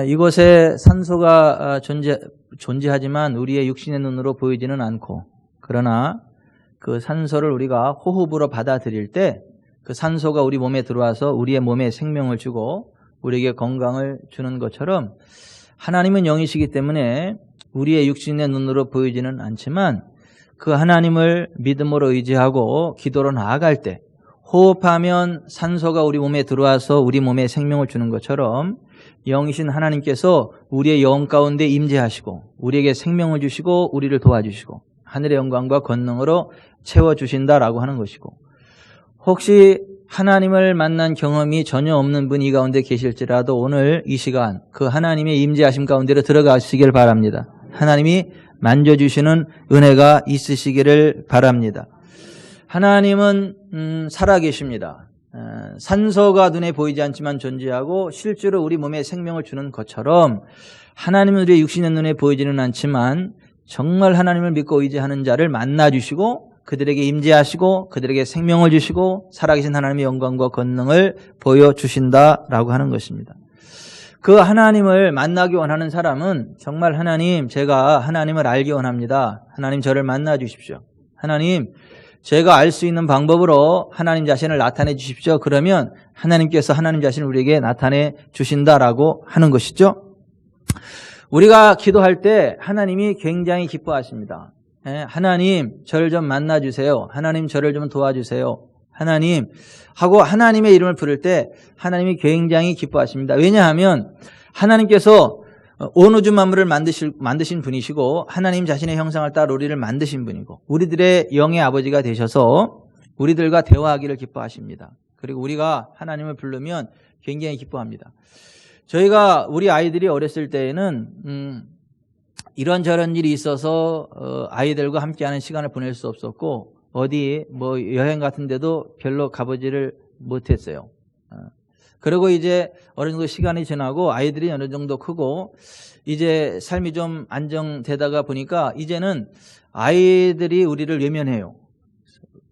이곳에 산소가 존재하지만 우리의 육신의 눈으로 보이지는 않고, 그러나 그 산소를 우리가 호흡으로 받아들일 때 그 산소가 우리 몸에 들어와서 우리의 몸에 생명을 주고 우리에게 건강을 주는 것처럼, 하나님은 영이시기 때문에 우리의 육신의 눈으로 보이지는 않지만 그 하나님을 믿음으로 의지하고 기도로 나아갈 때 호흡하면 산소가 우리 몸에 들어와서 우리 몸에 생명을 주는 것처럼, 영이신 하나님께서 우리의 영 가운데 임재하시고 우리에게 생명을 주시고 우리를 도와주시고 하늘의 영광과 권능으로 채워주신다라고 하는 것이고, 혹시 하나님을 만난 경험이 전혀 없는 분이 가운데 계실지라도 오늘 이 시간 그 하나님의 임재하심 가운데로 들어가시길 바랍니다. 하나님이 만져주시는 은혜가 있으시기를 바랍니다. 하나님은 살아계십니다. 산소가 눈에 보이지 않지만 존재하고 실제로 우리 몸에 생명을 주는 것처럼, 하나님은 우리의 육신의 눈에 보이지는 않지만 정말 하나님을 믿고 의지하는 자를 만나주시고 그들에게 임재하시고 그들에게 생명을 주시고 살아계신 하나님의 영광과 권능을 보여주신다라고 하는 것입니다. 그 하나님을 만나기 원하는 사람은 정말, 하나님, 제가 하나님을 알기 원합니다. 하나님, 저를 만나 주십시오. 하나님, 제가 알 수 있는 방법으로 하나님 자신을 나타내 주십시오. 그러면 하나님께서 하나님 자신을 우리에게 나타내 주신다라고 하는 것이죠. 우리가 기도할 때 하나님이 굉장히 기뻐하십니다. 하나님, 저를 좀 만나 주세요. 하나님, 저를 좀 도와주세요. 하나님 하고 하나님의 이름을 부를 때 하나님이 굉장히 기뻐하십니다. 왜냐하면 하나님께서 온 우주 만물을 만드신 분이시고 하나님 자신의 형상을 따라 우리를 만드신 분이고 우리들의 영의 아버지가 되셔서 우리들과 대화하기를 기뻐하십니다. 그리고 우리가 하나님을 부르면 굉장히 기뻐합니다. 저희가 우리 아이들이 어렸을 때에는 이런저런 일이 있어서 아이들과 함께하는 시간을 보낼 수 없었고 어디 뭐 여행 같은 데도 별로 가보지를 못했어요. 그리고 이제 어느 정도 시간이 지나고 아이들이 어느 정도 크고 이제 삶이 좀 안정되다가 보니까 이제는 아이들이 우리를 외면해요.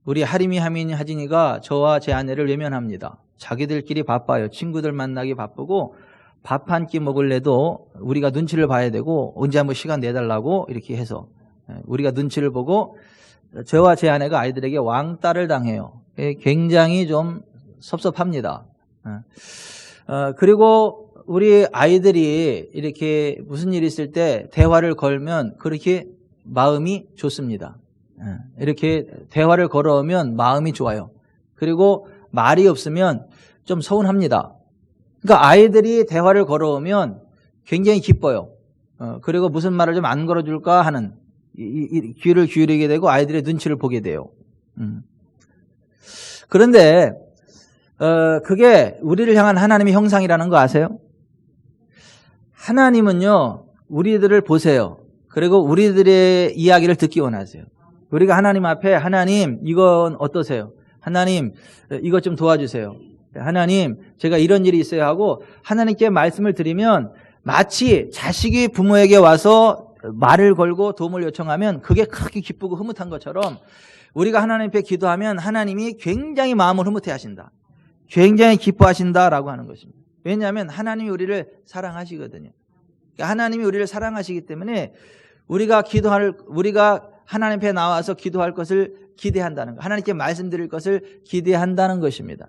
우리 하림이, 하민이, 하진이가 저와 제 아내를 외면합니다. 자기들끼리 바빠요. 친구들 만나기 바쁘고 밥 한 끼 먹을래도 우리가 눈치를 봐야 되고 언제 한번 시간 내달라고 이렇게 해서 우리가 눈치를 보고 저와 제 아내가 아이들에게 왕따를 당해요. 굉장히 좀 섭섭합니다. 그리고 우리 아이들이 이렇게 무슨 일이 있을 때 대화를 걸면 그렇게 마음이 좋습니다. 이렇게 대화를 걸어오면 마음이 좋아요. 그리고 말이 없으면 좀 서운합니다. 그러니까 아이들이 대화를 걸어오면 굉장히 기뻐요. 그리고 무슨 말을 좀 안 걸어줄까 하는 귀를 기울이게 되고 아이들의 눈치를 보게 돼요. 그런데 그게 우리를 향한 하나님의 형상이라는 거 아세요? 하나님은요, 우리들을 보세요. 그리고 우리들의 이야기를 듣기 원하세요. 우리가 하나님 앞에, 하나님, 이건 어떠세요? 하나님, 이것 좀 도와주세요. 하나님, 제가 이런 일이 있어요 하고 하나님께 말씀을 드리면 마치 자식이 부모에게 와서 말을 걸고 도움을 요청하면 그게 크게 기쁘고 흐뭇한 것처럼 우리가 하나님 앞에 기도하면 하나님이 굉장히 마음을 흐뭇해 하신다. 굉장히 기뻐하신다라고 하는 것입니다. 왜냐하면 하나님이 우리를 사랑하시거든요. 그러니까 하나님이 우리를 사랑하시기 때문에 우리가 하나님 앞에 나와서 기도할 것을 기대한다는 것, 하나님께 말씀드릴 것을 기대한다는 것입니다.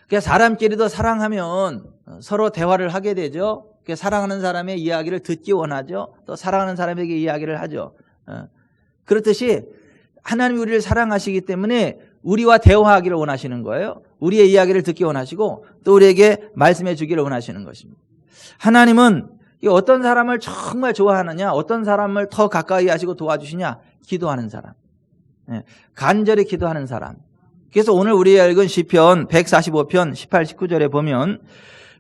그러니까 사람끼리도 사랑하면 서로 대화를 하게 되죠. 그러니까 사랑하는 사람의 이야기를 듣기 원하죠. 또 사랑하는 사람에게 이야기를 하죠. 그렇듯이 하나님이 우리를 사랑하시기 때문에 우리와 대화하기를 원하시는 거예요. 우리의 이야기를 듣기 원하시고 또 우리에게 말씀해 주기를 원하시는 것입니다. 하나님은 어떤 사람을 정말 좋아하느냐, 어떤 사람을 더 가까이 하시고 도와주시냐, 기도하는 사람, 간절히 기도하는 사람. 그래서 오늘 우리가 읽은 시편 145편 18, 19절에 보면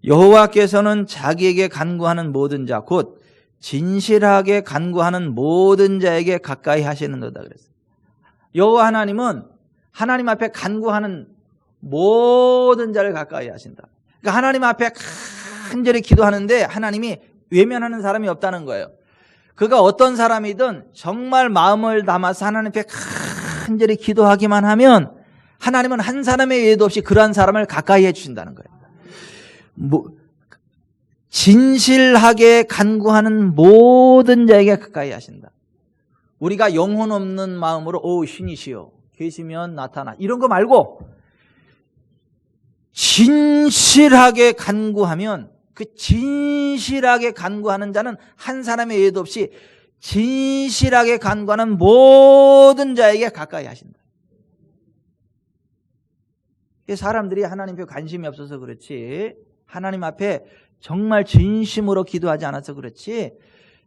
여호와께서는 자기에게 간구하는 모든 자, 곧 진실하게 간구하는 모든 자에게 가까이 하시는도다 그랬어요. 여호와 하나님은 하나님 앞에 간구하는 모든 자를 가까이 하신다. 그러니까 하나님 앞에 간절히 기도하는데 하나님이 외면하는 사람이 없다는 거예요. 그가 어떤 사람이든 정말 마음을 담아서 하나님 앞에 간절히 기도하기만 하면 하나님은 한 사람의 예도 없이 그러한 사람을 가까이 해주신다는 거예요. 진실하게 간구하는 모든 자에게 가까이 하신다. 우리가 영혼 없는 마음으로 오 신이시여 계시면 나타나 이런 거 말고 진실하게 간구하면 그 진실하게 간구하는 자는 한 사람의 예도 없이 진실하게 간구하는 모든 자에게 가까이 하신다. 사람들이 하나님 앞에 관심이 없어서 그렇지 하나님 앞에 정말 진심으로 기도하지 않아서 그렇지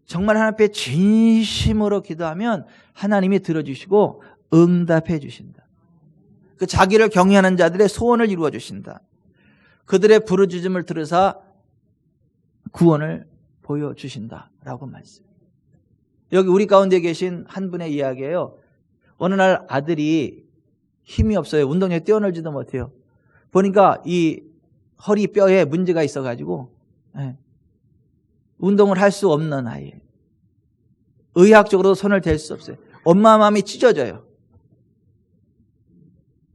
정말 하나님 앞에 진심으로 기도하면 하나님이 들어주시고 응답해 주신다. 그 자기를 경외하는 자들의 소원을 이루어 주신다. 그들의 부르짖음을 들으사 구원을 보여주신다라고 말씀. 여기 우리 가운데 계신 한 분의 이야기예요. 어느 날 아들이 힘이 없어요. 운동에 뛰어놀지도 못해요. 보니까 이 허리 뼈에 문제가 있어가지고 운동을 할 수 없는 아이예요. 의학적으로도 손을 댈 수 없어요. 엄마 마음이 찢어져요.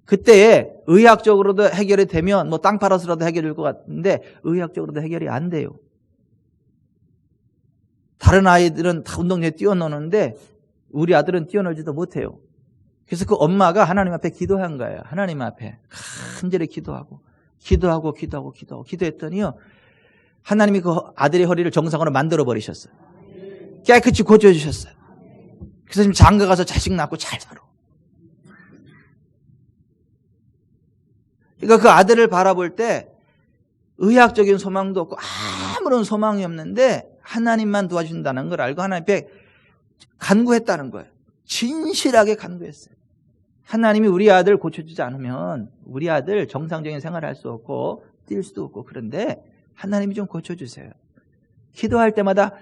그때 의학적으로도 해결이 되면 뭐 땅 팔아서라도 해결될 것 같은데 의학적으로도 해결이 안 돼요. 다른 아이들은 다 운동장에 뛰어노는데 우리 아들은 뛰어놀지도 못해요. 그래서 그 엄마가 하나님 앞에 기도한 거예요. 하나님 앞에 간절히 기도했더니요. 하나님이 그 아들의 허리를 정상으로 만들어 버리셨어요. 깨끗이 고쳐주셨어요. 그래서 지금 장가 가서 자식 낳고 잘 살아. 그러니까 그 아들을 바라볼 때 의학적인 소망도 없고 아무런 소망이 없는데 하나님만 도와준다는 걸 알고 하나님 앞에 간구했다는 거예요. 진실하게 간구했어요. 하나님이 우리 아들 고쳐주지 않으면 우리 아들 정상적인 생활을 할 수 없고 뛸 수도 없고 그런데 하나님이 좀 고쳐주세요. 기도할 때마다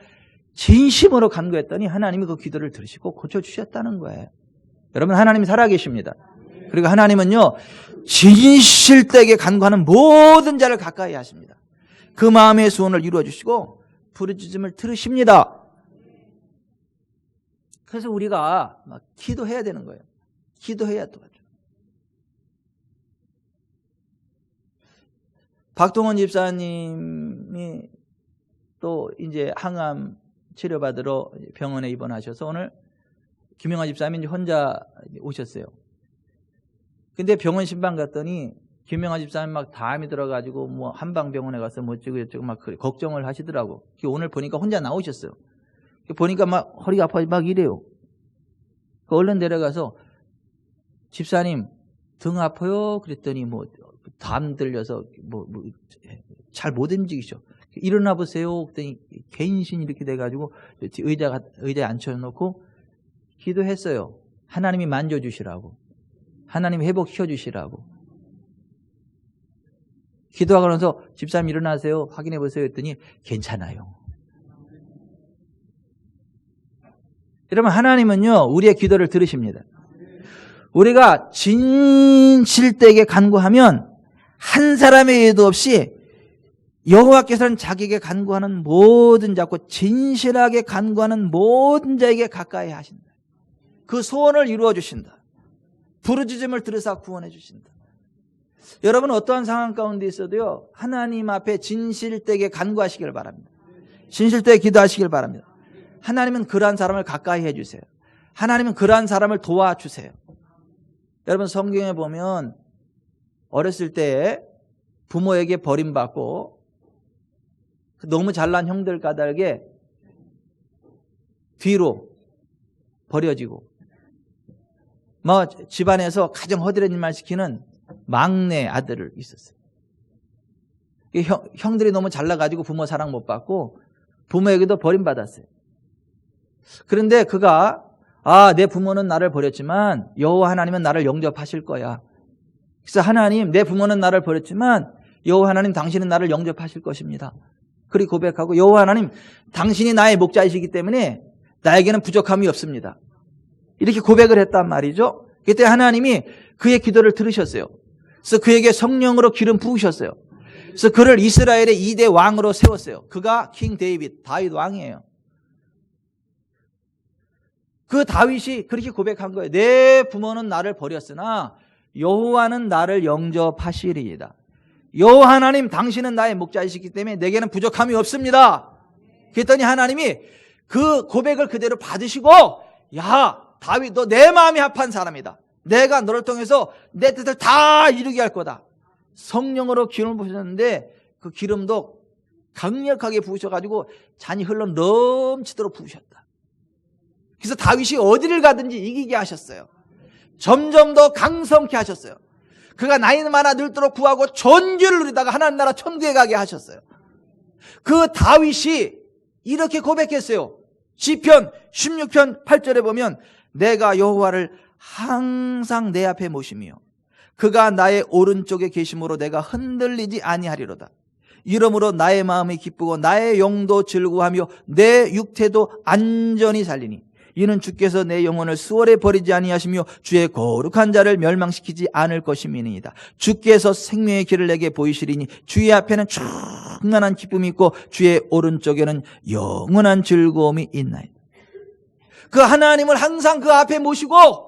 진심으로 간구했더니 하나님이 그 기도를 들으시고 고쳐주셨다는 거예요. 여러분 하나님이 살아계십니다. 그리고 하나님은요 진실되게 간구하는 모든 자를 가까이 하십니다. 그 마음의 소원을 이루어주시고 부르짖음을 들으십니다. 그래서 우리가 막 기도해야 되는 거예요. 기도해야 도와줘요. 박동원 집사님이 또 이제 항암 치료받으러 병원에 입원하셔서 오늘 김영하 집사님이 혼자 오셨어요. 근데 병원 신방 갔더니 김영하 집사님 막 담이 들어가지고 뭐 한방병원에 가서 뭐 어쩌고 저쩌고 막 걱정을 하시더라고. 오늘 보니까 혼자 나오셨어요. 보니까 막 허리가 아파 막 이래요. 얼른 내려가서 집사님 등 아파요? 그랬더니 뭐 담 들려서 뭐 잘 못 움직이셔. 일어나 보세요. 그랬더니 갠신 이렇게 돼가지고 의자에 앉혀놓고 기도했어요. 하나님이 만져주시라고. 하나님이 회복시켜 주시라고. 기도하고 나서 집사님 일어나세요. 확인해 보세요. 했더니 괜찮아요. 여러분 하나님은요 우리의 기도를 들으십니다. 우리가 진실되게 간구하면 한 사람의 예도 없이 여호와께서는 자기에게 간구하는 모든 자고 진실하게 간구하는 모든 자에게 가까이 하신다. 그 소원을 이루어 주신다. 부르짖음을 들으사 구원해 주신다. 여러분 어떠한 상황 가운데 있어도요 하나님 앞에 진실되게 간구하시길 바랍니다. 진실되게 기도하시길 바랍니다. 하나님은 그러한 사람을 가까이 해주세요. 하나님은 그러한 사람을 도와주세요. 여러분 성경에 보면 어렸을 때 부모에게 버림받고 너무 잘난 형들 까닭에 뒤로 버려지고 뭐 집안에서 가장 허드렛 일만 시키는 막내 아들을 있었어요. 형들이 너무 잘나가지고 부모 사랑 못 받고 부모에게도 버림받았어요. 그런데 그가 내 부모는 나를 버렸지만 여호와 하나님은 나를 영접하실 거야. 그래서 하나님 내 부모는 나를 버렸지만 여호와 하나님 당신은 나를 영접하실 것입니다. 그리고 고백하고 여호와 하나님 당신이 나의 목자이시기 때문에 나에게는 부족함이 없습니다. 이렇게 고백을 했단 말이죠. 그때 하나님이 그의 기도를 들으셨어요. 그래서 그에게 성령으로 기름 부으셨어요. 그래서 그를 이스라엘의 2대 왕으로 세웠어요. 그가 킹 데이빗, 다윗 왕이에요. 그 다윗이 그렇게 고백한 거예요. 내 부모는 나를 버렸으나 여호와는 나를 영접하시리이다. 여호와 하나님, 당신은 나의 목자이시기 때문에 내게는 부족함이 없습니다. 그랬더니 하나님이 그 고백을 그대로 받으시고, 야 다윗, 너 내 마음이 합한 사람이다. 내가 너를 통해서 내 뜻을 다 이루게 할 거다. 성령으로 기름을 부으셨는데 그 기름도 강력하게 부으셔가지고 잔이 흘러 넘치도록 부으셨다. 그래서 다윗이 어디를 가든지 이기게 하셨어요. 점점 더 강성케 하셨어요. 그가 나이는 많아 늙도록 구하고 존귀를 누리다가 하나님 나라 천국에 가게 하셨어요. 그 다윗이 이렇게 고백했어요. 시편 16편 8절에 보면 내가 여호와를 항상 내 앞에 모시며 그가 나의 오른쪽에 계심으로 내가 흔들리지 아니하리로다. 이러므로 나의 마음이 기쁘고 나의 영도 즐거워하며 내 육태도 안전히 살리니 이는 주께서 내 영혼을 수월에 버리지 아니하시며 주의 거룩한 자를 멸망시키지 않을 것임이니이다. 주께서 생명의 길을 내게 보이시리니 주의 앞에는 충만한 기쁨이 있고 주의 오른쪽에는 영원한 즐거움이 있나이다. 그 하나님을 항상 그 앞에 모시고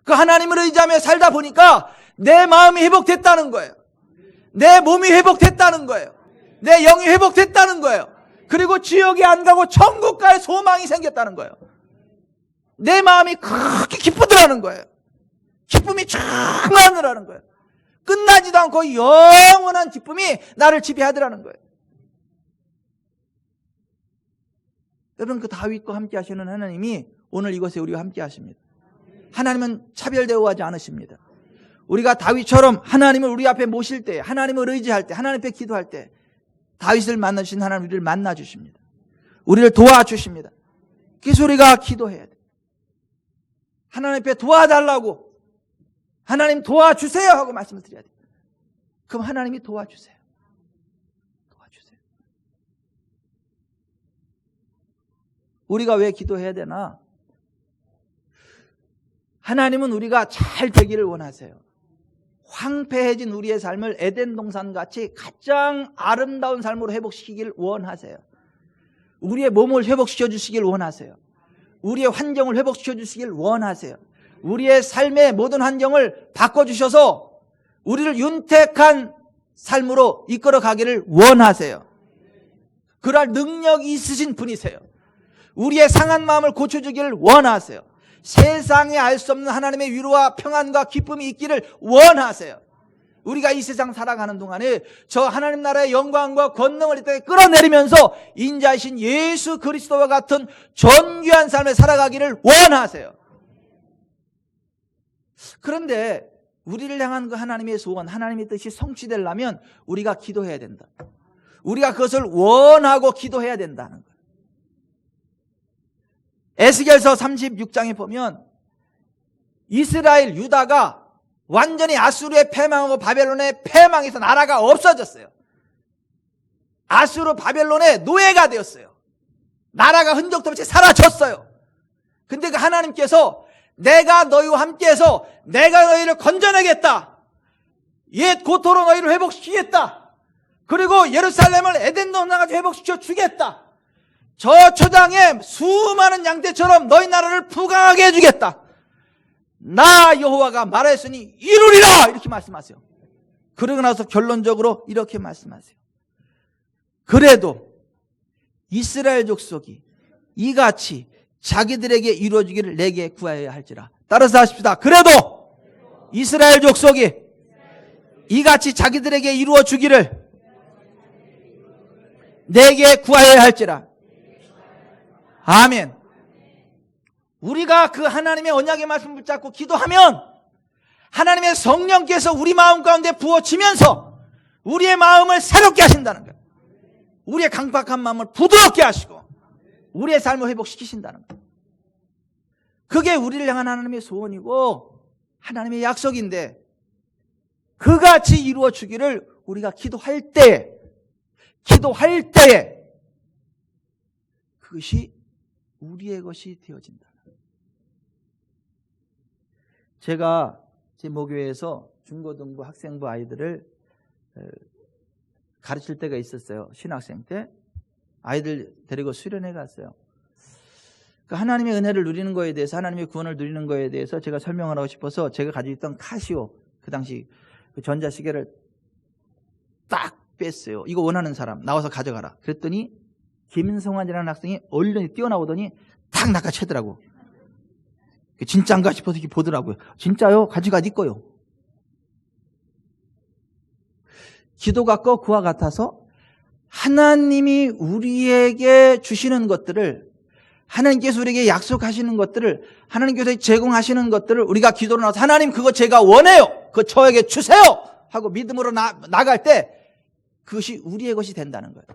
그 하나님을 의지하며 살다 보니까 내 마음이 회복됐다는 거예요. 내 몸이 회복됐다는 거예요. 내 영이 회복됐다는 거예요. 그리고 지옥에 안 가고 천국 갈 소망이 생겼다는 거예요. 내 마음이 그렇게 기쁘더라는 거예요. 기쁨이 충만하더라는 거예요. 끝나지도 않고 영원한 기쁨이 나를 지배하더라는 거예요. 여러분, 그 다윗과 함께 하시는 하나님이 오늘 이곳에 우리와 함께 하십니다. 하나님은 차별 대우하지 않으십니다. 우리가 다윗처럼 하나님을 우리 앞에 모실 때, 하나님을 의지할 때, 하나님 앞에 기도할 때 다윗을 만나주신 하나님 우리를 만나주십니다. 우리를 도와주십니다. 그래서 우리가 기도해야 돼요. 하나님 앞에 도와달라고, 하나님 도와주세요 하고 말씀을 드려야 돼요. 그럼 하나님이 도와주세요. 도와주세요. 우리가 왜 기도해야 되나? 하나님은 우리가 잘 되기를 원하세요. 황폐해진 우리의 삶을 에덴 동산같이 가장 아름다운 삶으로 회복시키길 원하세요. 우리의 몸을 회복시켜 주시길 원하세요. 우리의 환경을 회복시켜 주시길 원하세요. 우리의 삶의 모든 환경을 바꿔주셔서 우리를 윤택한 삶으로 이끌어 가기를 원하세요. 그럴 능력이 있으신 분이세요. 우리의 상한 마음을 고쳐주기를 원하세요. 세상에 알 수 없는 하나님의 위로와 평안과 기쁨이 있기를 원하세요. 우리가 이 세상 살아가는 동안에 저 하나님 나라의 영광과 권능을 이 땅에 끌어내리면서 인자이신 예수 그리스도와 같은 존귀한 삶을 살아가기를 원하세요. 그런데 우리를 향한 그 하나님의 소원, 하나님의 뜻이 성취되려면 우리가 기도해야 된다. 우리가 그것을 원하고 기도해야 된다는 거예요. 에스겔서 36장에 보면 이스라엘 유다가 완전히 아수르에 패망하고 바벨론에 패망해서 나라가 없어졌어요. 아수르 바벨론의 노예가 되었어요. 나라가 흔적도 없이 사라졌어요. 근데 그 하나님께서 내가 너희와 함께해서 내가 너희를 건져내겠다. 옛 고토로 너희를 회복시키겠다. 그리고 예루살렘을 에덴 동산같이 회복시켜 주겠다. 저 초장에 수많은 양떼처럼 너희 나라를 부강하게 해주겠다. 나 여호와가 말하였으니 이루리라. 이렇게 말씀하세요. 그러고 나서 결론적으로 이렇게 말씀하세요. 그래도 이스라엘 족속이 이같이 자기들에게 이루어지기를 내게 구하여야 할지라. 따라서 하십시다. 그래도 이스라엘 족속이 이같이 자기들에게 이루어주기를 내게 구하여야 할지라. 아멘. 우리가 그 하나님의 언약의 말씀을 붙잡고 기도하면 하나님의 성령께서 우리 마음 가운데 부어지면서 우리의 마음을 새롭게 하신다는 거예요. 우리의 강박한 마음을 부드럽게 하시고 우리의 삶을 회복시키신다는 거예요. 그게 우리를 향한 하나님의 소원이고 하나님의 약속인데 그같이 이루어 주기를 우리가 기도할 때에 그것이 우리의 것이 되어진다. 제가 제 모교회에서 중고등부 학생부 아이들을 가르칠 때가 있었어요. 신학생 때 아이들 데리고 수련회 갔어요. 그 하나님의 은혜를 누리는 거에 대해서, 하나님의 구원을 누리는 거에 대해서 제가 설명을 하고 싶어서 제가 가지고 있던 카시오, 그 당시 그 전자시계를 뺐어요. 이거 원하는 사람 나와서 가져가라. 그랬더니 김성환이라는 학생이 얼른 뛰어나오더니 탁 낚아채더라고. 진짜인가 싶어서 이렇게 보더라고요. 진짜요? 가져가, 네 거요. 기도가 그와 같아서 하나님이 우리에게 주시는 것들을, 하나님께서 우리에게 약속하시는 것들을, 하나님께서 제공하시는 것들을 우리가 기도로 나와서 하나님 그거 제가 원해요. 그거 저에게 주세요. 하고 믿음으로 나갈 때 그것이 우리의 것이 된다는 거예요.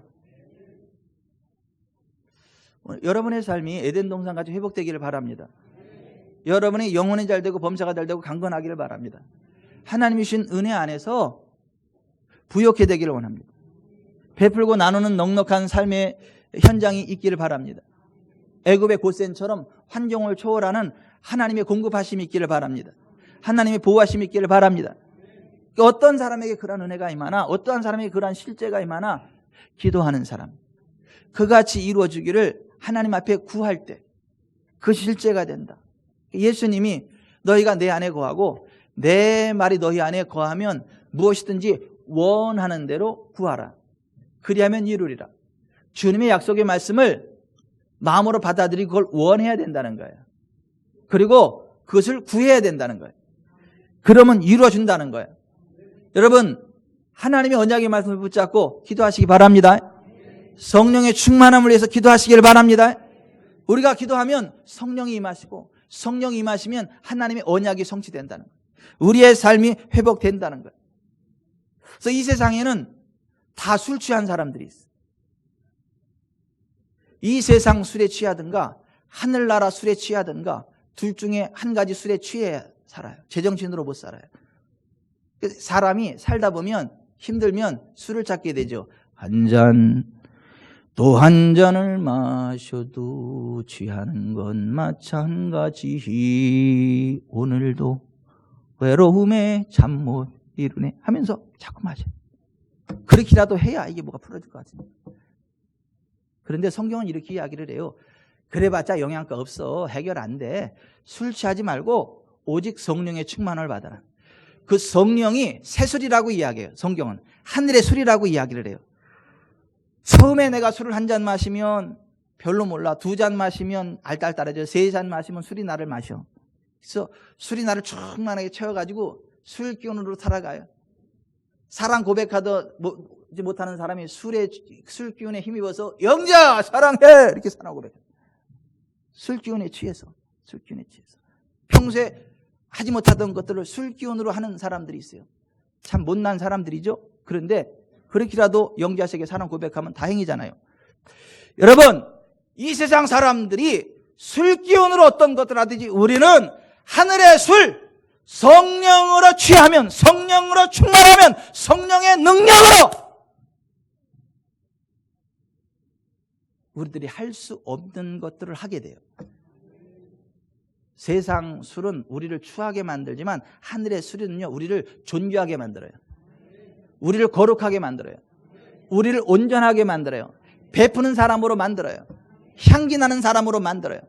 여러분의 삶이 에덴 동산같이 회복되기를 바랍니다. 여러분의 영혼이 잘 되고 범사가 잘 되고 강건하기를 바랍니다. 하나님이 주신 은혜 안에서 부욕해 되기를 원합니다. 베풀고 나누는 넉넉한 삶의 현장이 있기를 바랍니다. 애굽의 고센처럼 환경을 초월하는 하나님의 공급하심이 있기를 바랍니다. 하나님의 보호하심이 있기를 바랍니다. 어떤 사람에게 그런 은혜가 임하나, 어떠한 사람에게 그런 실제가 임하나, 기도하는 사람, 그같이 이루어지기를 하나님 앞에 구할 때 그 실제가 된다. 예수님이 너희가 내 안에 거하고 내 말이 너희 안에 거하면 무엇이든지 원하는 대로 구하라. 그리하면 이루리라. 주님의 약속의 말씀을 마음으로 받아들이고 그걸 원해야 된다는 거예요. 그리고 그것을 구해야 된다는 거예요. 그러면 이루어준다는 거예요. 여러분, 하나님의 언약의 말씀을 붙잡고 기도하시기 바랍니다. 성령의 충만함을 위해서 기도하시길 바랍니다. 우리가 기도하면 성령이 임하시고, 성령이 임하시면 하나님의 언약이 성취된다는 거예요. 우리의 삶이 회복된다는 거예요. 그래서 이 세상에는 다 술 취한 사람들이 있어요. 이 세상 술에 취하든가 하늘나라 술에 취하든가 둘 중에 한 가지 술에 취해 살아요. 제정신으로 못 살아요. 사람이 살다 보면 힘들면 술을 찾게 되죠. 한 잔, 또 한 잔을 마셔도 취하는 건 마찬가지. 오늘도 외로움에 잠 못 이루네 하면서 자꾸 마셔요. 그렇게라도 해야 이게 뭐가 풀어질 것 같습니다. 그런데 성경은 이렇게 이야기를 해요. 그래봤자 영양가 없어. 해결 안 돼. 술 취하지 말고 오직 성령의 충만을 받아라. 그 성령이 새술이라고 이야기해요. 성경은 하늘의 술이라고 이야기를 해요. 처음에 내가 술을 한 잔 마시면 별로 몰라. 두 잔 마시면 알딸딸해져. 세 잔 마시면 술이 나를 마셔. 그래서 술이 나를 충만하게 채워가지고 술 기운으로 살아가요. 사랑 고백하도 못하는 사람이 술 기운에 힘입어서 영자 사랑해 이렇게 사랑 고백해요. 술 기운에 취해서 평소에 하지 못하던 것들을 술 기운으로 하는 사람들이 있어요. 참 못난 사람들이죠. 그런데 그렇게라도 영자에게 사랑 고백하면 다행이잖아요. 여러분, 이 세상 사람들이 술 기운으로 어떤 것들 하든지 우리는 하늘의 술, 성령으로 취하면, 성령으로 충만하면, 성령의 능력으로 우리들이 할 수 없는 것들을 하게 돼요. 세상 술은 우리를 추하게 만들지만 하늘의 술은요, 우리를 존귀하게 만들어요. 우리를 거룩하게 만들어요. 우리를 온전하게 만들어요. 베푸는 사람으로 만들어요. 향기 나는 사람으로 만들어요.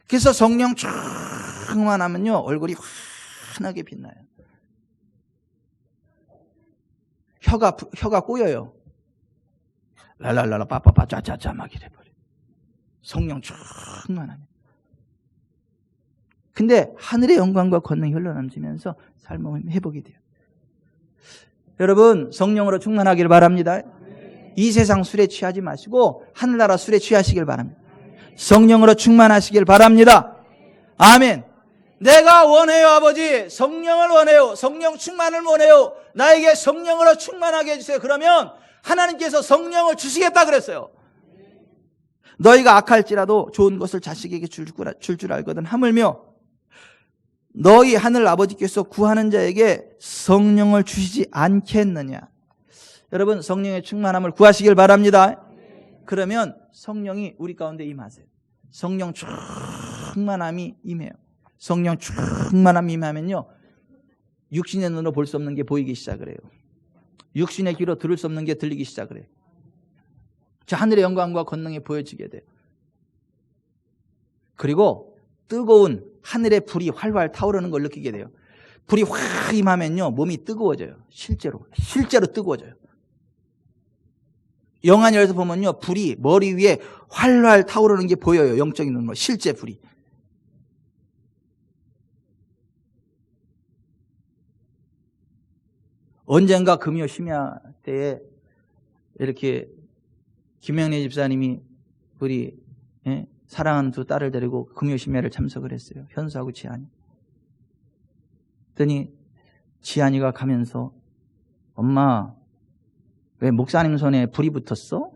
그래서 성령 충만하면요, 얼굴이 환하게 빛나요. 혀가 꼬여요. 랄랄랄라 빠빠빠 짜짜짜 막 이래버려요. 성령 충만하면. 근데 하늘의 영광과 권능이 흘러넘치면서 삶은 회복이 돼요. 여러분, 성령으로 충만하기를 바랍니다. 이 세상 술에 취하지 마시고 하늘나라 술에 취하시길 바랍니다. 성령으로 충만하시길 바랍니다. 아멘. 내가 원해요, 아버지. 성령을 원해요. 성령 충만을 원해요. 나에게 성령으로 충만하게 해주세요. 그러면 하나님께서 성령을 주시겠다 그랬어요. 너희가 악할지라도 좋은 것을 자식에게 줄 줄 알거든. 하물며 너희 하늘 아버지께서 구하는 자에게 성령을 주시지 않겠느냐. 여러분, 성령의 충만함을 구하시길 바랍니다. 그러면 성령이 우리 가운데 임하세요. 성령 충만함이 임해요. 성령 충만함이 임하면요, 육신의 눈으로 볼 수 없는 게 보이기 시작을 해요. 육신의 귀로 들을 수 없는 게 들리기 시작을 해요. 저 하늘의 영광과 권능이 보여지게 돼요. 그리고 뜨거운 하늘의 불이 활활 타오르는 걸 느끼게 돼요. 불이 확 임하면요, 몸이 뜨거워져요. 실제로 뜨거워져요. 영안열에서 보면요, 불이 머리 위에 활활 타오르는 게 보여요. 영적인 눈으로. 실제 불이. 언젠가 금요 심야 때에 이렇게 김영래 집사님이 우리 사랑하는 두 딸을 데리고 금요 심야를 참석을 했어요. 현수하고 지안이. 그랬더니 지안이가 가면서 엄마 왜 목사님 손에 불이 붙었어?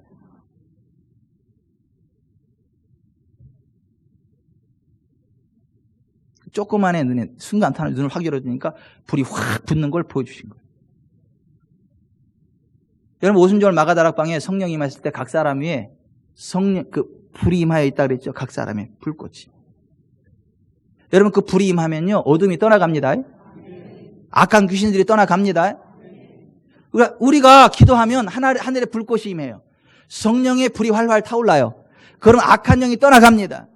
조그만 애 눈에 순간탄에 눈을 확 열어주니까 불이 확 붙는 걸 보여주신 거예요. 여러분 오순절 마가다락방에 성령이 임했을 때 각 사람 위에 불이 임하여 있다 그랬죠. 각 사람의 불꽃이. 여러분 그 불이 임하면요 어둠이 떠나갑니다. 악한 귀신들이 떠나갑니다. 우리가 기도하면 하늘에 불꽃이 임해요. 성령의 불이 활활 타올라요. 그럼 악한 영이 떠나갑니다.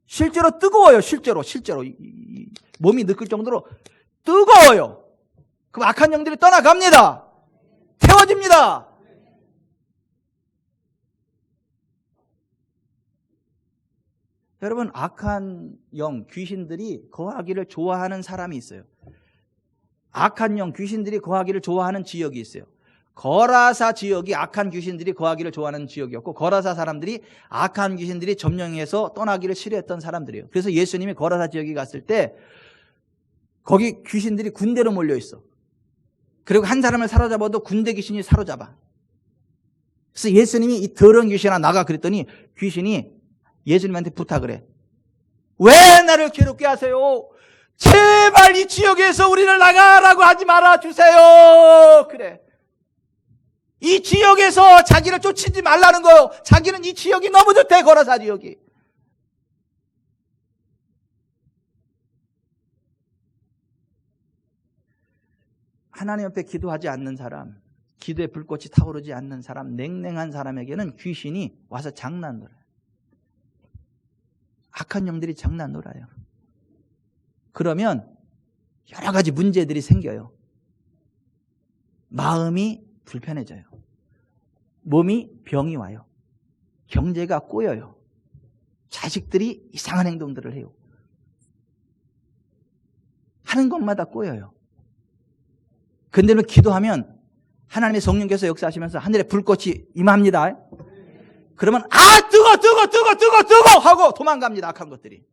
실제로 뜨거워요. 실제로 몸이 느낄 정도로 뜨거워요. 그럼 악한 영들이 떠나갑니다. 태워집니다. 여러분 악한 영, 귀신들이 거하기를 좋아하는 사람이 있어요. 악한 영, 귀신들이 거하기를 좋아하는 지역이 있어요. 거라사 지역이 악한 귀신들이 거하기를 좋아하는 지역이었고 거라사 사람들이 악한 귀신들이 점령해서 떠나기를 싫어했던 사람들이에요. 그래서 예수님이 거라사 지역에 갔을 때 거기 귀신들이 군대로 몰려있어. 그리고 한 사람을 사로잡아도 군대 귀신이 사로잡아. 그래서 예수님이 이 더러운 귀신아 나가 그랬더니 귀신이 예수님한테 부탁을 해. 왜 나를 괴롭게 하세요? 제발 이 지역에서 우리를 나가라고 하지 말아 주세요. 그래. 이 지역에서 자기를 쫓지 말라는 거예요. 자기는 이 지역이 너무 좋대. 거라사 지역이. 하나님 앞에 기도하지 않는 사람, 기도의 불꽃이 타오르지 않는 사람, 냉랭한 사람에게는 귀신이 와서 장난 놀아요. 악한 영들이 장난 놀아요. 그러면 여러 가지 문제들이 생겨요. 마음이 불편해져요. 몸이 병이 와요. 경제가 꼬여요. 자식들이 이상한 행동들을 해요. 하는 것마다 꼬여요. 근데 기도하면 하나님의 성령께서 역사하시면서 하늘에 불꽃이 임합니다. 그러면 뜨거 하고 도망갑니다. 악한 것들이.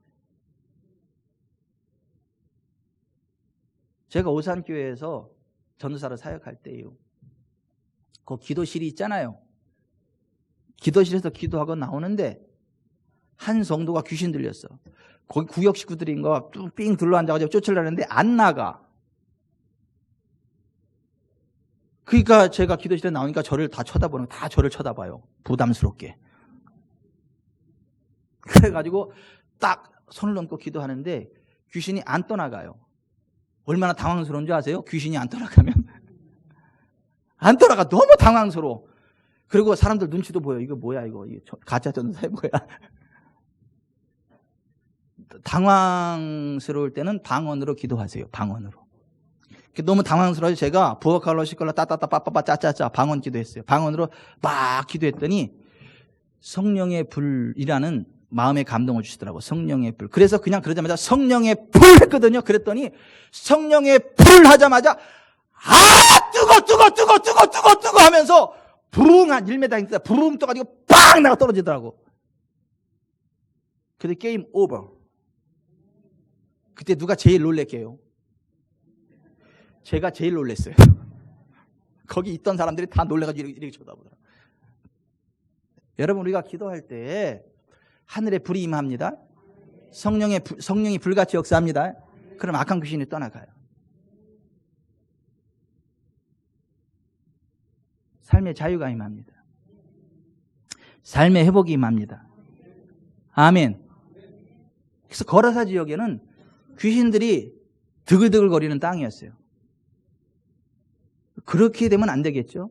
제가 오산교회에서 전도사로 사역할 때요. 그 기도실이 있잖아요. 기도실에서 기도하고 나오는데 한 성도가 귀신 들렸어. 거기 구역 식구들인가 삥 둘러앉아가지고 쫓으려는데 안 나가. 그러니까 제가 기도실에 나오니까 저를 다 쳐다보는 다 저를 쳐다봐요. 부담스럽게. 그래가지고 딱 손을 얹고 기도하는데 귀신이 안 떠나가요. 얼마나 당황스러운 줄 아세요? 귀신이 안 떠나가면 안 떠나가. 너무 당황스러워. 그리고 사람들 눈치도 보여. 이거 뭐야 이거 가짜 전도사야 뭐야. 당황스러울 때는 방언으로 기도하세요. 방언으로. 너무 당황스러워서 제가 부엌칼로 시컬러 따따따 빠빠빠 짜짜짜 방언 기도했어요. 방언으로 막 기도했더니 성령의 불이라는 마음의 감동을 주시더라고. 성령의 불. 그래서 그냥 그러자마자 성령의 불 했거든요. 그랬더니 성령의 불 하자마자 뜨거 하면서 부릉 한 1m 있다. 부릉 떠가지고 빵 나가 떨어지더라고. 근데 게임 오버. 그때 누가 제일 놀랬게요? 제가 제일 놀랐어요. 거기 있던 사람들이 다 놀래가지고 이렇게 쳐다보더라고요. 여러분 우리가 기도할 때 하늘에 불이 임합니다. 성령이 불같이 역사합니다. 그럼 악한 귀신이 떠나가요. 삶의 자유가 임합니다. 삶의 회복이 임합니다. 아멘. 그래서 거라사 지역에는 귀신들이 드글드글 거리는 땅이었어요. 그렇게 되면 안 되겠죠.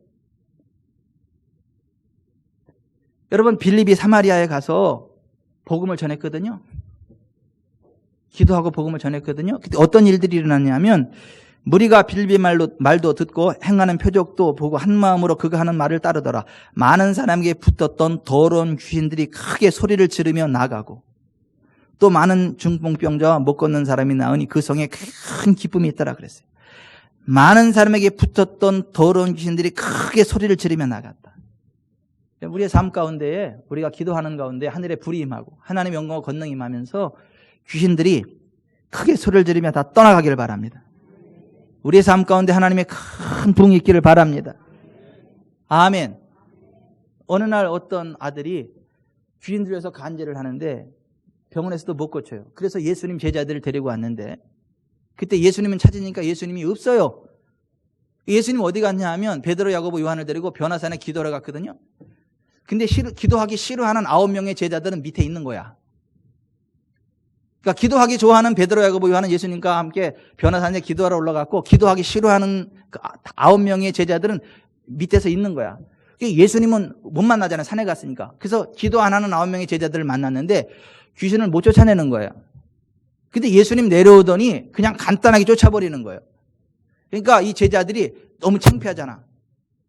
여러분 빌립이 사마리아에 가서 복음을 전했거든요. 기도하고 복음을 전했거든요. 그때 어떤 일들이 일어났냐면 무리가 빌비 말도 듣고 행하는 표적도 보고 한마음으로 그가 하는 말을 따르더라. 많은 사람에게 붙었던 더러운 귀신들이 크게 소리를 지르며 나가고 또 많은 중풍병자와 못 걷는 사람이 나으니 그 성에 큰 기쁨이 있더라 그랬어요. 많은 사람에게 붙었던 더러운 귀신들이 크게 소리를 지르며 나갔다. 우리의 삶 가운데에 우리가 기도하는 가운데 하늘의 불이 임하고 하나님의 영광과 권능이 임하면서 귀신들이 크게 소리를 지르며 다 떠나가기를 바랍니다. 우리의 삶 가운데 하나님의 큰 부흥이 있기를 바랍니다. 아멘. 어느 날 어떤 아들이 귀신 들려서 간제를 하는데 병원에서도 못 고쳐요. 그래서 예수님 제자들을 데리고 왔는데 그때 예수님은 찾으니까 예수님이 없어요. 예수님 어디 갔냐 하면 베드로, 야고보, 요한을 데리고 변화산에 기도하러 갔거든요. 근데 기도하기 싫어하는 9명의 제자들은 밑에 있는 거야. 그러니까 기도하기 좋아하는 베드로, 야고보, 요한은 예수님과 함께 변화산에 기도하러 올라갔고 기도하기 싫어하는 그 9명의 제자들은 밑에서 있는 거야. 예수님은 못 만나잖아요. 산에 갔으니까. 그래서 기도 안 하는 9명의 제자들을 만났는데 귀신을 못 쫓아내는 거예요. 근데 예수님 내려오더니 그냥 간단하게 쫓아버리는 거예요. 그러니까 이 제자들이 너무 창피하잖아.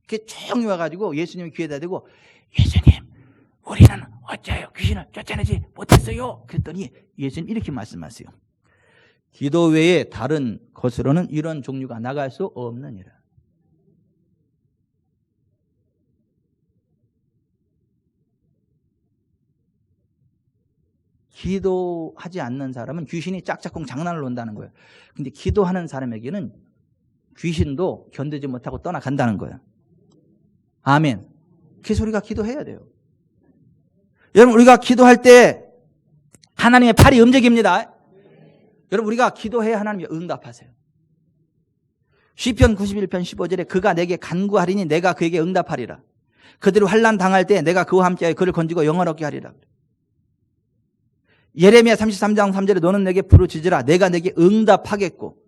이렇게 조용히 와가지고 예수님 귀에다 대고 예수님 우리는 어째요 귀신을 쫓아내지 못했어요. 그랬더니 예수님 이렇게 말씀하세요. 기도 외에 다른 것으로는 이런 종류가 나갈 수 없느니라. 기도하지 않는 사람은 귀신이 짝짝꿍 장난을 논다는 거예요. 근데 기도하는 사람에게는 귀신도 견디지 못하고 떠나간다는 거예요. 아멘. 그래서 우리가 기도해야 돼요. 여러분 우리가 기도할 때 하나님의 팔이 움직입니다. 여러분 우리가 기도해야 하나님이 응답하세요. 시편 91편 15절에 그가 내게 간구하리니 내가 그에게 응답하리라. 그들이 환난 당할 때 내가 그와 함께하여 그를 건지고 영원 얻게 하리라. 예레미야 33장 3절에 너는 내게 부르짖으라 내가 내게 응답하겠고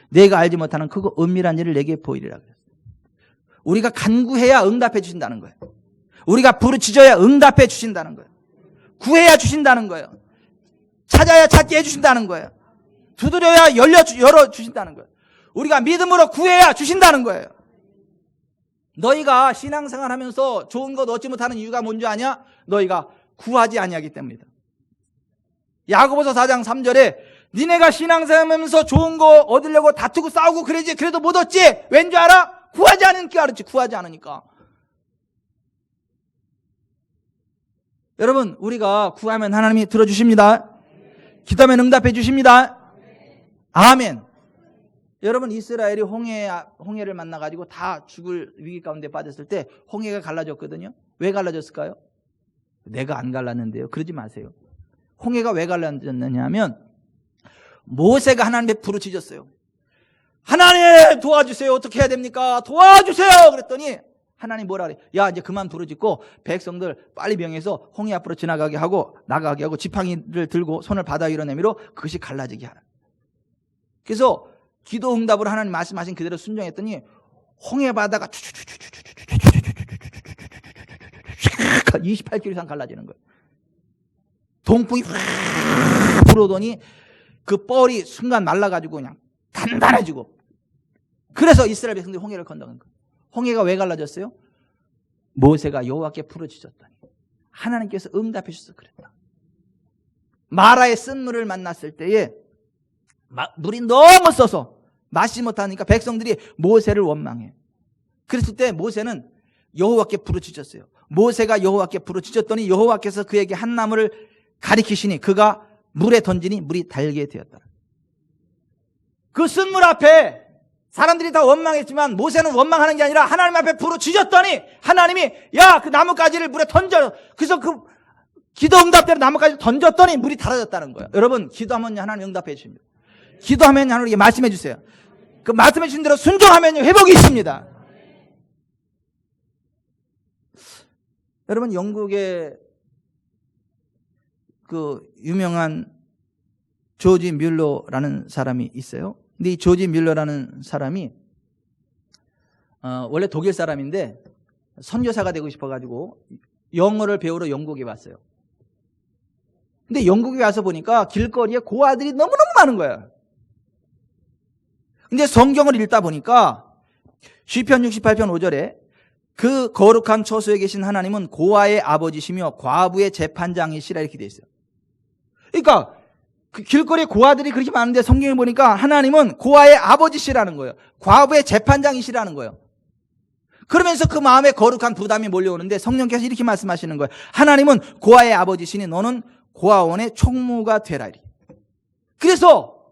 내가 알지 못하는 크고 은밀한 일을 내게 보이리라. 우리가 간구해야 응답해 주신다는 거예요. 우리가 부르짖어야 응답해 주신다는 거예요. 구해야 주신다는 거예요. 찾아야 찾게 해주신다는 거예요. 두드려야 열어주신다는 거예요. 우리가 믿음으로 구해야 주신다는 거예요. 너희가 신앙생활 하면서 좋은 것 얻지 못하는 이유가 뭔지 아냐? 너희가 구하지 아니하기 때문이다. 야고보서 4장 3절에 니네가 신앙생활하면서 좋은 거 얻으려고 다투고 싸우고 그러지 그래도 못 얻지. 왠지 알아? 구하지 않으니까 그렇지. 구하지 않으니까. 여러분 우리가 구하면 하나님이 들어주십니다. 기도하면 응답해 주십니다. 아멘. 여러분 이스라엘이 홍해를 만나가지고 다 죽을 위기 가운데 빠졌을 때 홍해가 갈라졌거든요. 왜 갈라졌을까요? 내가 안 갈랐는데요. 그러지 마세요. 홍해가 왜 갈라졌느냐 하면 모세가 하나님께 부르짖었어요. 하나님 도와주세요. 어떻게 해야 됩니까? 도와주세요. 그랬더니 하나님 뭐라 그래? 야 이제 그만 부르짖고 백성들 빨리 명해서 홍해 앞으로 지나가게 하고 나가게 하고 지팡이를 들고 손을 바다 위로 내밀어 그것이 갈라지게 하라. 그래서 기도 응답으로 하나님 말씀하신 그대로 순종했더니 홍해 바다가 28km 이상 갈라지는 거예요. 동풍이 확 불어오더니 그 뻘이 순간 말라가지고 그냥 단단해지고 그래서 이스라엘 백성들이 홍해를 건너간 거예요. 홍해가 왜 갈라졌어요? 모세가 여호와께 부르짖었더니 하나님께서 응답해 주셔서 그랬다. 마라의 쓴물을 만났을 때에 물이 너무 써서 마시지 못하니까 백성들이 모세를 원망해. 그랬을 때 모세는 여호와께 부르짖었어요. 모세가 여호와께 부르짖었더니 여호와께서 그에게 한 나무를 가리키시니 그가 물에 던지니 물이 달게 되었다. 그 쓴물 앞에 사람들이 다 원망했지만 모세는 원망하는 게 아니라 하나님 앞에 부르짖었더니 하나님이 야 그 나뭇가지를 물에 던져. 그래서 그 기도 응답대로 나뭇가지를 던졌더니 물이 달아졌다는 거예요. 여러분 기도하면 하나님 응답해 주십니다. 기도하면 하나님께 말씀해 주세요. 그 말씀해 주신 대로 순종하면 회복이 있습니다. 여러분 영국의 그 유명한 조지 뮬러라는 사람이 있어요. 근데 이 조지 뮬러라는 사람이 원래 독일 사람인데 선교사가 되고 싶어가지고 영어를 배우러 영국에 왔어요. 근데 영국에 와서 보니까 길거리에 고아들이 너무너무 많은 거예요. 근데 성경을 읽다 보니까 시편 68편 5절에 그 거룩한 처소에 계신 하나님은 고아의 아버지시며 과부의 재판장이시라 이렇게 돼 있어요. 그러니까 그 길거리에 고아들이 그렇게 많은데 성경에 보니까 하나님은 고아의 아버지시라는 거예요. 과부의 재판장이시라는 거예요. 그러면서 그 마음에 거룩한 부담이 몰려오는데 성령께서 이렇게 말씀하시는 거예요. 하나님은 고아의 아버지시니 너는 고아원의 총무가 되라리. 그래서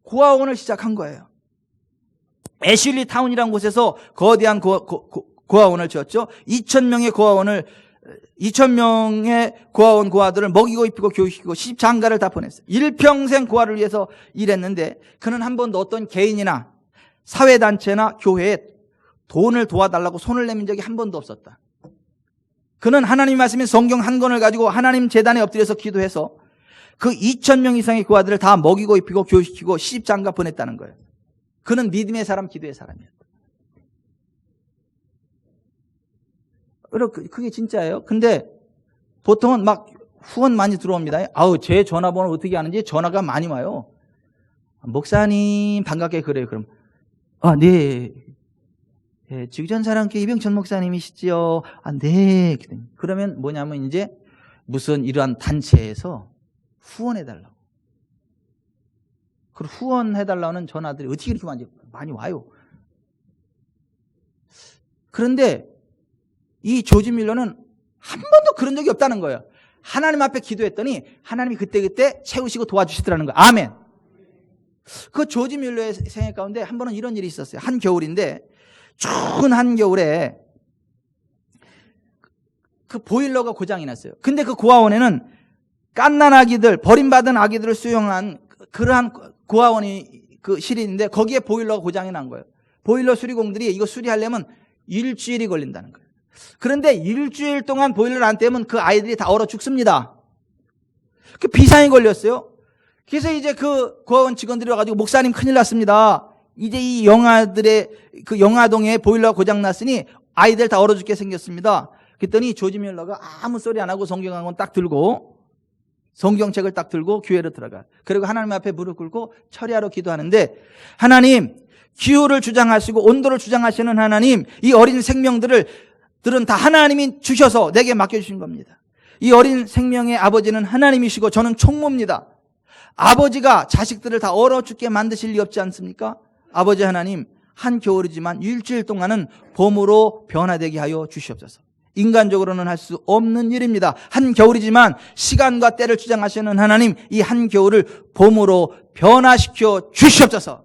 고아원을 시작한 거예요. 애슐리 타운이라는 곳에서 거대한 고아원을 지었죠. 2,000명의 고아원 고아들을 먹이고 입히고 교육시키고 시집장가를 다 보냈어요. 일평생 고아를 위해서 일했는데 그는 한 번도 어떤 개인이나 사회단체나 교회에 돈을 도와달라고 손을 내민 적이 한 번도 없었다. 그는 하나님 말씀인 성경 한 권을 가지고 하나님 제단에 엎드려서 기도해서 그 2,000명 이상의 고아들을 다 먹이고 입히고 교육시키고 시집장가 보냈다는 거예요. 그는 믿음의 사람, 기도의 사람이었다. 그게 진짜예요. 근데 보통은 막 후원 많이 들어옵니다. 아우, 제 전화번호 어떻게 아는지 전화가 많이 와요. 목사님 반갑게 그래요. 그럼 네. 네, 지구전사랑교회 이병천 목사님이시지요? 네. 그러면 뭐냐면 이제 무슨 이러한 단체에서 후원해달라고. 그 후원해달라는 전화들이 어떻게 이렇게 많이 와요? 그런데 이 조지 밀러는 한 번도 그런 적이 없다는 거예요. 하나님 앞에 기도했더니 하나님이 그때그때 채우시고 도와주시더라는 거예요. 아멘. 그 조지 밀러의 생애 가운데 한 번은 이런 일이 있었어요. 한 겨울인데 추운 한겨울에 그 보일러가 고장이 났어요. 근데 그 고아원에는 갓난 아기들, 버림받은 아기들을 수용한 그러한 고아원이 그 실이 있는데 거기에 보일러가 고장이 난 거예요. 보일러 수리공들이 이거 수리하려면 일주일이 걸린다는 거예요. 그런데 일주일 동안 보일러를 안 떼면 그 아이들이 다 얼어 죽습니다. 그 비상이 걸렸어요. 그래서 이제 그 고아원 직원들이 와가지고 목사님 큰일 났습니다. 이제 이 영아들의 그 영아동에 보일러가 고장 났으니 아이들 다 얼어 죽게 생겼습니다. 그랬더니 조지 밀러가 아무 소리 안 하고 성경 한 권 딱 들고 성경책을 딱 들고 교회로 들어가. 그리고 하나님 앞에 무릎 꿇고 철야로 기도하는데 하나님 기후를 주장하시고 온도를 주장하시는 하나님 이 어린 생명들은 다 하나님이 주셔서 내게 맡겨주신 겁니다. 이 어린 생명의 아버지는 하나님이시고 저는 총무입니다. 아버지가 자식들을 다 얼어 죽게 만드실 리 없지 않습니까? 아버지 하나님 한 겨울이지만 일주일 동안은 봄으로 변화되게 하여 주시옵소서. 인간적으로는 할 수 없는 일입니다. 한 겨울이지만 시간과 때를 주장하시는 하나님 이 한 겨울을 봄으로 변화시켜 주시옵소서.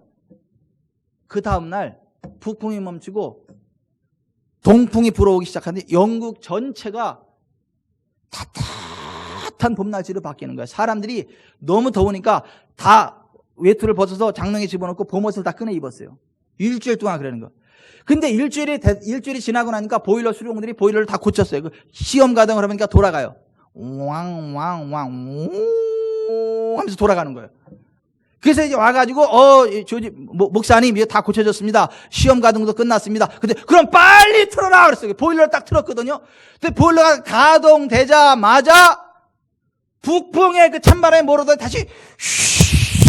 그 다음날 북풍이 멈추고 동풍이 불어오기 시작하는데 영국 전체가 따뜻한 봄날씨로 바뀌는 거예요. 사람들이 너무 더우니까 다 외투를 벗어서 장롱에 집어넣고 봄옷을 다 꺼내 입었어요. 일주일 동안 그러는 거예요. 근데 일주일이 지나고 나니까 보일러 수리공들이 보일러를 다 고쳤어요. 시험 가동을 하니까 돌아가요. 왕왕왕 하면서 돌아가는 거예요. 그래서 이제 와가지고 목사님 이거 다 고쳐졌습니다. 시험 가동도 끝났습니다. 근데 그럼 빨리 틀어라 그랬어요. 보일러를 딱 틀었거든요. 근데 보일러가 가동되자마자 북풍의 그 찬바람에 몰아서 다시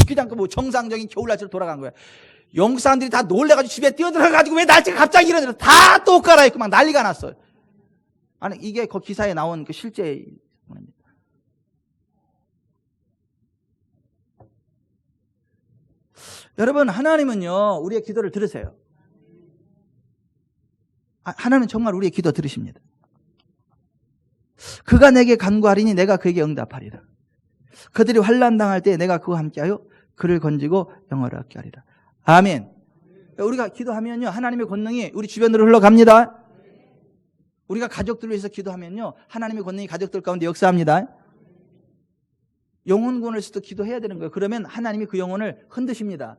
그냥 뭐 정상적인 겨울날씨로 돌아간 거예요. 영국 사람들이 다 놀래가지고 집에 뛰어들어가지고 왜 날씨가 갑자기 이러냐 다 또 갈아입고 막 난리가 났어요. 아니 이게 그 기사에 나온 그 실제 여러분 하나님은요 우리의 기도를 들으세요. 하나님은 정말 우리의 기도 들으십니다. 그가 내게 간구하리니 내가 그에게 응답하리라. 그들이 환난 당할 때 내가 그와 함께하여 그를 건지고 영화를 얻게 하리라. 아멘. 우리가 기도하면요 하나님의 권능이 우리 주변으로 흘러갑니다. 우리가 가족들을 위해서 기도하면요 하나님의 권능이 가족들 가운데 역사합니다. 영혼구원을 위해서도 기도해야 되는 거예요. 그러면 하나님이 그 영혼을 흔드십니다.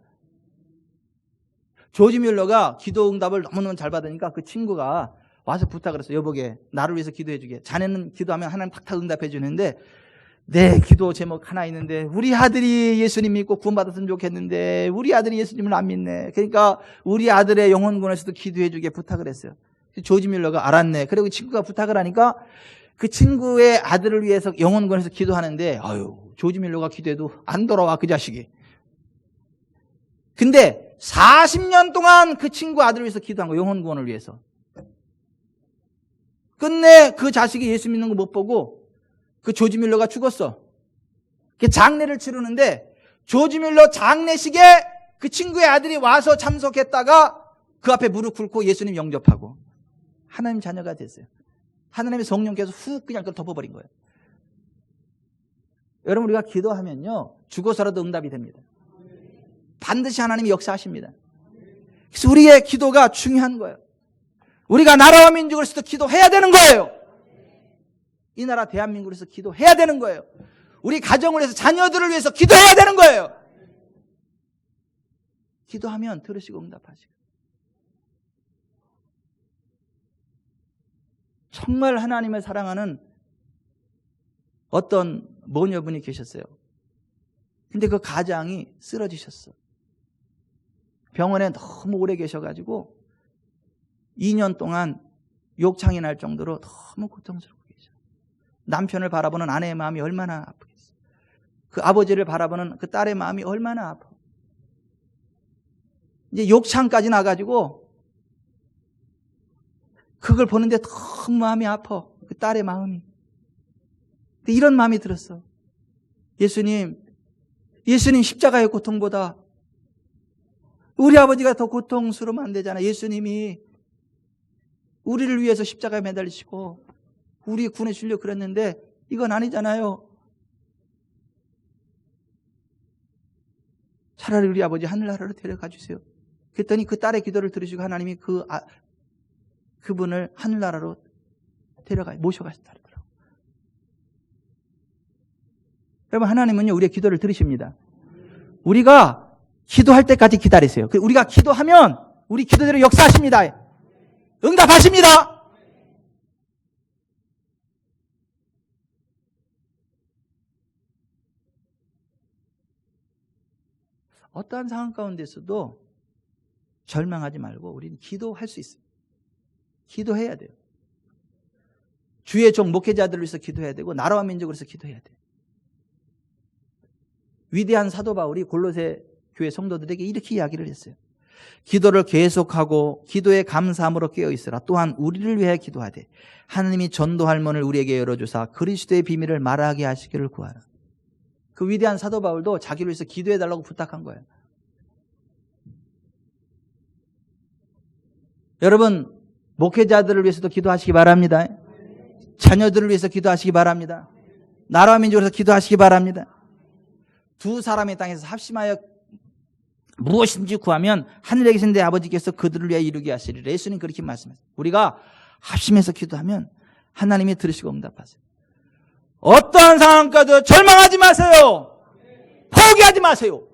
조지 밀러가 기도 응답을 너무너무 잘 받으니까 그 친구가 와서 부탁을 했어요. 여보게 나를 위해서 기도해 주게. 자네는 기도하면 하나님 탁탁 응답해 주는데 내 기도 제목 하나 있는데 우리 아들이 예수님 믿고 구원받았으면 좋겠는데 우리 아들이 예수님을 안 믿네. 그러니까 우리 아들의 영혼구원에서도 기도해 주게 부탁을 했어요. 조지 밀러가 알았네. 그리고 친구가 부탁을 하니까 그 친구의 아들을 위해서 영혼권에서 기도하는데 조지 밀러가 기도해도 안 돌아와 그 자식이. 근데 40년 동안 그 친구 아들을 위해서 기도한 거예요. 영혼권을 위해서. 끝내 그 자식이 예수 믿는 거 못 보고 그 조지 밀러가 죽었어. 그 장례를 치르는데 조지 밀러 장례식에 그 친구의 아들이 와서 참석했다가 그 앞에 무릎 꿇고 예수님 영접하고 하나님 자녀가 됐어요. 하나님의 성령께서 훅 그냥 그걸 덮어버린 거예요. 여러분, 우리가 기도하면요 죽어서라도 응답이 됩니다. 반드시 하나님이 역사하십니다. 그래서 우리의 기도가 중요한 거예요. 우리가 나라와 민족을 위해서 기도해야 되는 거예요. 이 나라 대한민국을 위해서 기도해야 되는 거예요. 우리 가정을 위해서, 자녀들을 위해서 기도해야 되는 거예요. 기도하면 들으시고 응답하시고. 정말 하나님을 사랑하는 어떤 모녀분이 계셨어요. 근데 그 가장이 쓰러지셨어. 병원에 너무 오래 계셔가지고 2년 동안 욕창이 날 정도로 너무 고통스럽고 계셔. 남편을 바라보는 아내의 마음이 얼마나 아프겠어. 그 아버지를 바라보는 그 딸의 마음이 얼마나 아파. 이제 욕창까지 나가지고 그걸 보는데 너무 마음이 아파. 그 딸의 마음이. 근데 이런 마음이 들었어. 예수님 십자가의 고통보다 우리 아버지가 더 고통스러우면 안 되잖아. 예수님이 우리를 위해서 십자가에 매달리시고 우리 군에 주려고 그랬는데 이건 아니잖아요. 차라리 우리 아버지 하늘나라로 데려가 주세요. 그랬더니 그 딸의 기도를 들으시고 하나님이 그분을 하늘나라로 모셔가셨다더라고요. 여러분, 하나님은요 우리의 기도를 들으십니다. 우리가 기도할 때까지 기다리세요. 우리가 기도하면 우리 기도대로 역사하십니다. 응답하십니다. 어떠한 상황 가운데서도 절망하지 말고 우리는 기도할 수 있습니다. 기도해야 돼요. 주의 종 목회자들을 위해서 기도해야 되고 나라와 민족을 위해서 기도해야 돼요. 위대한 사도 바울이 골로새 교회 성도들에게 이렇게 이야기를 했어요. 기도를 계속하고 기도에 감사함으로 깨어있으라. 또한 우리를 위해 기도하되 하나님이 전도할 문을 우리에게 열어주사 그리스도의 비밀을 말하게 하시기를 구하라. 그 위대한 사도 바울도 자기를 위해서 기도해달라고 부탁한 거예요. 여러분, 목회자들을 위해서도 기도하시기 바랍니다. 자녀들을 위해서 기도하시기 바랍니다. 나라와 민족을 위해서 기도하시기 바랍니다. 두 사람의 땅에서 합심하여 무엇인지 구하면 하늘에 계신 내 아버지께서 그들을 위하여 이루게 하시리라. 예수님 그렇게 말씀하세요. 우리가 합심해서 기도하면 하나님이 들으시고 응답하세요. 어떠한 상황까지도 절망하지 마세요. 포기하지 마세요.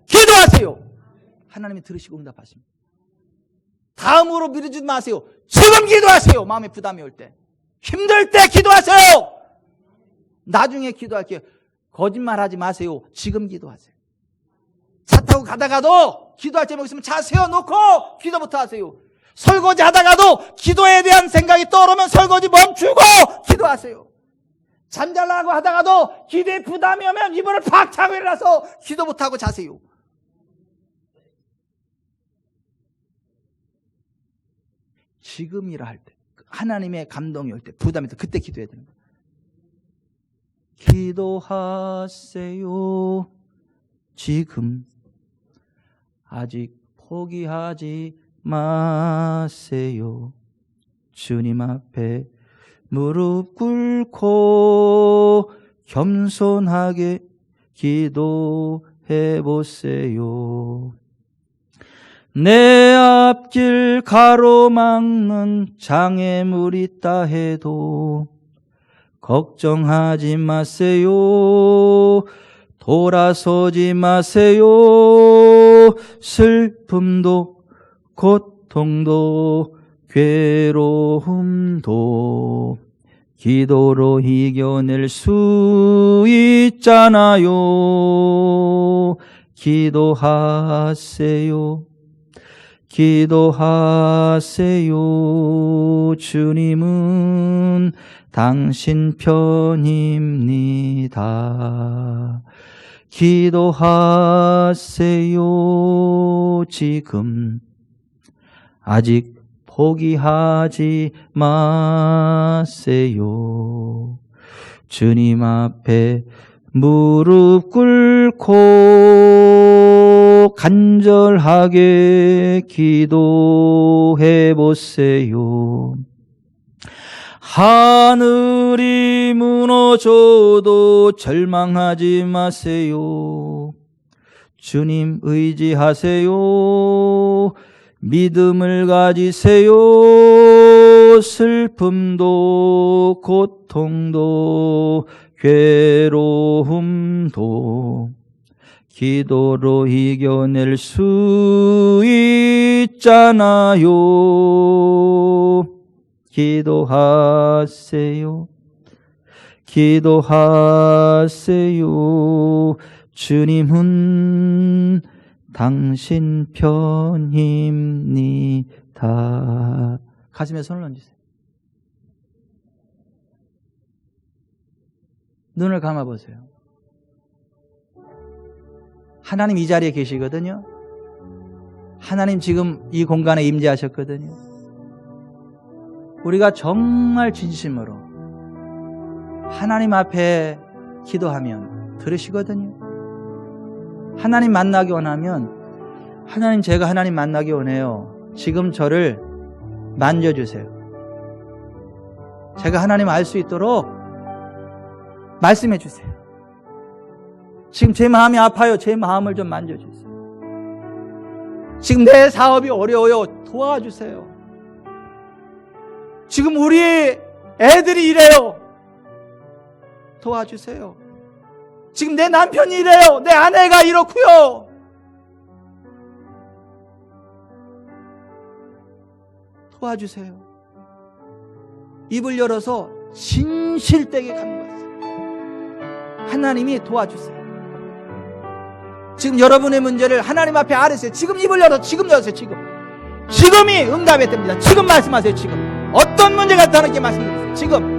기도하세요. 하나님이 들으시고 응답하십니다. 다음으로 미루지 마세요. 지금 기도하세요. 마음에 부담이 올 때. 힘들 때 기도하세요. 나중에 기도할게요. 거짓말하지 마세요. 지금 기도하세요. 차 타고 가다가도 기도할 제목 있으면 차 세워놓고 기도부터 하세요. 설거지 하다가도 기도에 대한 생각이 떠오르면 설거지 멈추고 기도하세요. 잠자려고 하다가도 기도에 부담이 오면 이불을 팍 차고 일어나서 기도부터 하고 자세요. 지금이라 할 때, 하나님의 감동이 올 때, 부담이 올 때, 그때 기도해야 되는 거예요. 기도하세요. 지금 아직 포기하지 마세요. 주님 앞에 무릎 꿇고 겸손하게 기도해 보세요. 내 앞길 가로막는 장애물 있다 해도 걱정하지 마세요. 돌아서지 마세요. 슬픔도 고통도 괴로움도 기도로 이겨낼 수 있잖아요. 기도하세요. 기도하세요. 주님은 주님은 당신 편입니다. 기도하세요. 지금 아직 포기하지 마세요. 주님 앞에 무릎 꿇고 간절하게 기도해 보세요. 하늘이 무너져도 절망하지 마세요. 주님 의지하세요. 믿음을 가지세요. 슬픔도 고통도 괴로움도 기도로 이겨낼 수 있잖아요. 기도하세요. 기도하세요. 주님은 당신 편입니다. 가슴에 손을 얹으세요. 눈을 감아보세요. 하나님 이 자리에 계시거든요. 하나님 지금 이 공간에 임재하셨거든요. 우리가 정말 진심으로 하나님 앞에 기도하면 들으시거든요. 하나님 만나기 원하면 하나님 제가 하나님 만나기 원해요. 지금 저를 만져주세요. 제가 하나님 알 수 있도록 말씀해 주세요. 지금 제 마음이 아파요. 제 마음을 좀 만져주세요. 지금 내 사업이 어려워요. 도와주세요. 지금 우리 애들이 이래요. 도와주세요. 지금 내 남편이 이래요. 내 아내가 이렇고요. 도와주세요. 입을 열어서 진실되게 간구하세요. 하나님이 도와주세요. 지금 여러분의 문제를 하나님 앞에 아뢰세요. 지금 입을 열어서 지금 여세요. 지금이 응답의 때입니다. 지금 말씀하세요. 지금 어떤 문제가 있다는 게 말씀드리세요. 지금